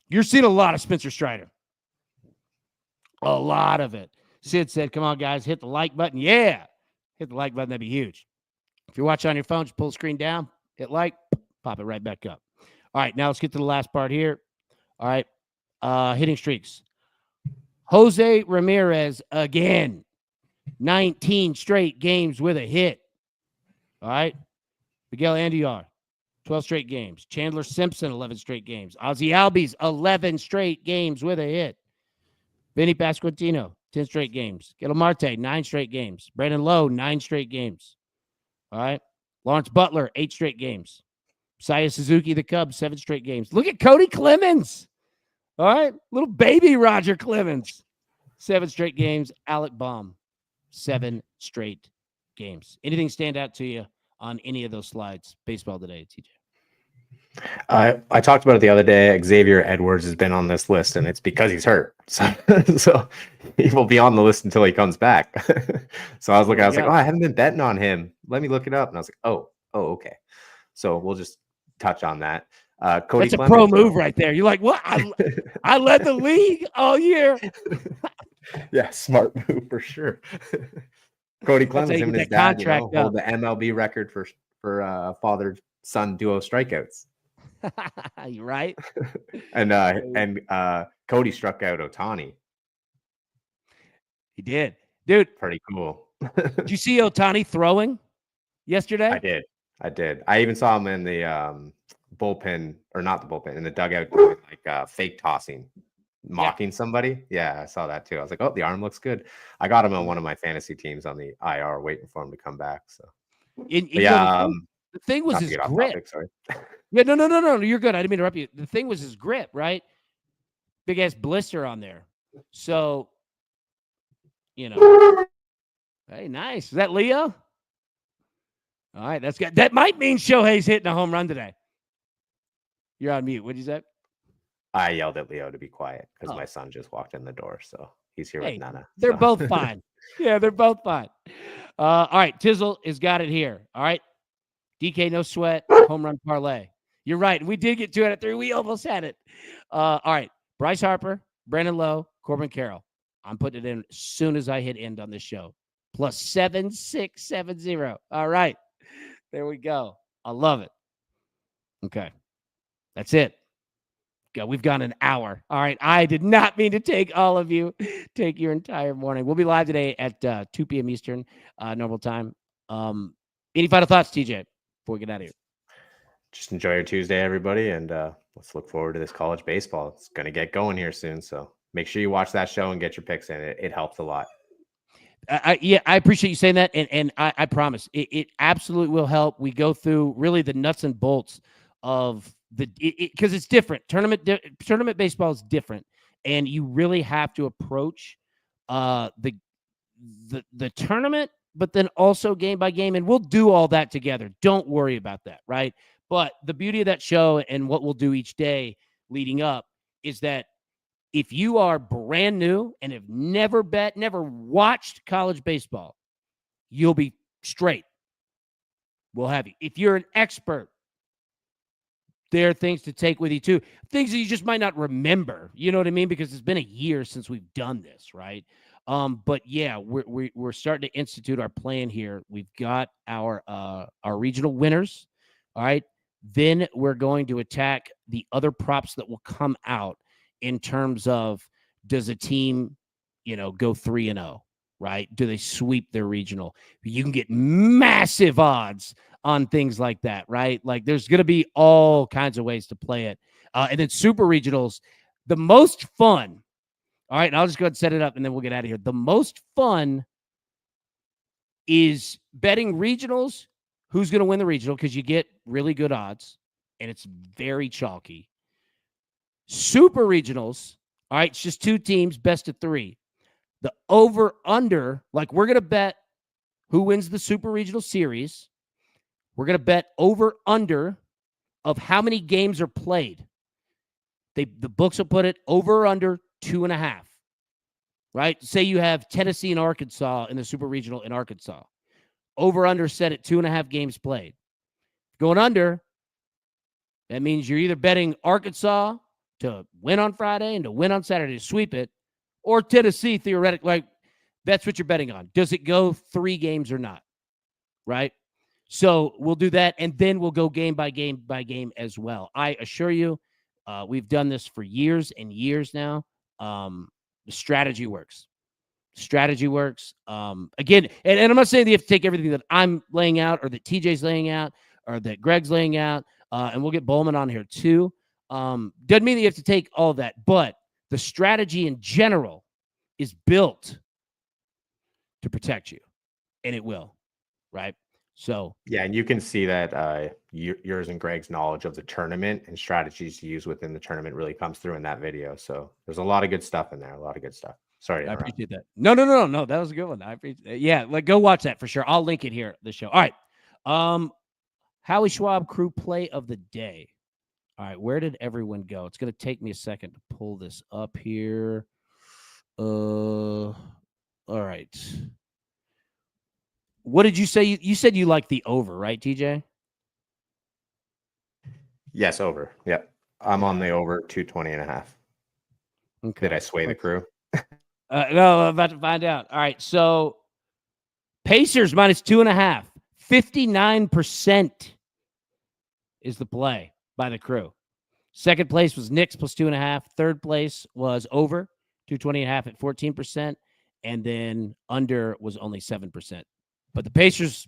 You're seeing a lot of Spencer Strider. A lot of it. Sid said, come on, guys, hit the like button. Yeah. Hit the like button. That'd be huge. If you're watching on your phone, just pull the screen down, hit like, pop it right back up. All right, now let's get to the last part here. All right, hitting streaks. Jose Ramirez again. 19 straight games with a hit. All right. Miguel Andujar, 12 straight games. Chandler Simpson, 11 straight games. Ozzie Albies, 11 straight games with a hit. Vinny Pasquantino, 10 straight games. Ketel Marte, 9 straight games. Brandon Lowe, 9 straight games. All right. Lawrence Butler, 8 straight games. Saya Suzuki, the Cubs, 7 straight games. Look at Cody Clemens. All right. Little baby Roger Clemens, 7 straight games. Alec Baum, 7 straight games. Anything stand out to you on any of those slides? Baseball today, TJ. I talked about it the other day. Xavier Edwards has been on this list, and it's because he's hurt. So he will be on the list until he comes back. So I was looking, I was like, oh, I haven't been betting on him. Let me look it up. And I was like, oh, okay. So we'll just touch on that. Cody That's Clemens, a pro move right there. You're like, what? I led the league all year. Yeah, smart move for sure. Cody Clemens, him and his dad, hold the MLB record for father-son duo strikeouts. You're right. and Cody struck out Ohtani. He did, dude. Pretty cool. Did you see Ohtani throwing yesterday? I did. I even saw him in the bullpen, or not the bullpen, in the dugout doing like fake tossing, mocking somebody. Yeah, I saw that too. I was like, oh, the arm looks good. I got him on one of my fantasy teams on the IR, waiting for him to come back. So the thing was his grip. Topic, sorry. Yeah, no, you're good. I didn't mean to interrupt you. The thing was his grip, right? Big ass blister on there. So, hey, nice. Is that Leo? All right, that's good. That might mean Shohei's hitting a home run today. You're on mute. What'd you say? I yelled at Leo to be quiet because my son just walked in the door, so he's here with Nana. They're both fine. Yeah, they're both fine. All right, Tizzle has got it here. All right, DK, no sweat, home run parlay. You're right. We did get 2 out of 3. We almost had it. All right, Bryce Harper, Brandon Lowe, Corbin Carroll. I'm putting it in as soon as I hit end on this show. Plus 7670. All right, there we go. I love it. Okay, that's it. We've gone an hour. All right. I did not mean to take your entire morning. We'll be live today at 2 p.m. Eastern, normal time. Any final thoughts, TJ, before we get out of here? Just enjoy your Tuesday, everybody, and let's look forward to this college baseball. It's going to get going here soon, so make sure you watch that show and get your picks in. It helps a lot. I appreciate you saying that, and I promise it absolutely will help. We go through really the nuts and bolts of because it's different. Tournament baseball is different, and you really have to approach the tournament, but then also game by game, and we'll do all that together. Don't worry about that, right? But the beauty of that show and what we'll do each day leading up is that if you are brand new and have never watched college baseball, you'll be straight. We'll have you. If you're an expert, there are things to take with you too. Things that you just might not remember. You know what I mean? Because it's been a year since we've done this, right? But yeah, we're starting to institute our plan here. We've got our regional winners. All right. Then we're going to attack the other props that will come out in terms of, does a team, go 3-0, right? Do they sweep their regional? You can get massive odds on things like that, right? Like there's going to be all kinds of ways to play it. And then super regionals, the most fun. All right. And I'll just go ahead and set it up and then we'll get out of here. The most fun is betting regionals. Who's going to win the regional? Because you get really good odds and it's very chalky. Super regionals. All right. It's just 2 teams, best of 3. The over under, like we're going to bet who wins the super regional series. We're going to bet over under of how many games are played. The books will put it over or under 2.5, right? Say you have Tennessee and Arkansas in the super regional in Arkansas. Over under set at 2.5 games played. Going under, that means you're either betting Arkansas to win on Friday and to win on Saturday to sweep it, or Tennessee theoretically. Like that's what you're betting on. Does it go 3 games or not? Right? So we'll do that, and then we'll go game by game as well. I assure you, we've done this for years and years now. The strategy works. Again, and I'm not saying that you have to take everything that I'm laying out or that TJ's laying out or that Greg's laying out, and we'll get Bowman on here too. Doesn't mean that you have to take all that, but the strategy in general is built to protect you, and it will, right? So yeah, and you can see that yours and Greg's knowledge of the tournament and strategies to use within the tournament really comes through in that video. So there's a lot of good stuff in there. A lot of good stuff. Sorry to I interrupt. appreciate that. No. That was a good one. I appreciate it. Yeah, like go watch that for sure. I'll link it here, the show. All right. Howie Schwab crew play of the day. All right, where did everyone go? It's going to take me a second to pull this up here. All right. What did you say? You said you like the over, right, TJ? Yes, over. Yep. I'm on the over 220.5. Okay. Did I sway the crew? No, I'm about to find out. All right, so Pacers minus 2.5. 59% is the play by the crew. Second place was Knicks plus 2.5. Third place was over 220.5 at 14%. And then under was only 7%. But the Pacers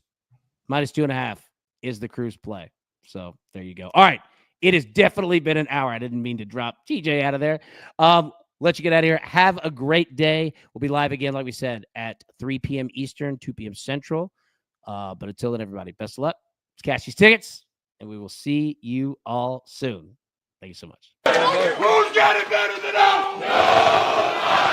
minus 2.5 is the crew's play. So there you go. All right. It has definitely been an hour. I didn't mean to drop TJ out of there. Let you get out of here. Have a great day. We'll be live again, like we said, at 3 p.m. Eastern, 2 p.m. Central. But until then, everybody, best of luck. Let's cash these tickets, and we will see you all soon. Thank you so much. Who's got it better than us? Nobody!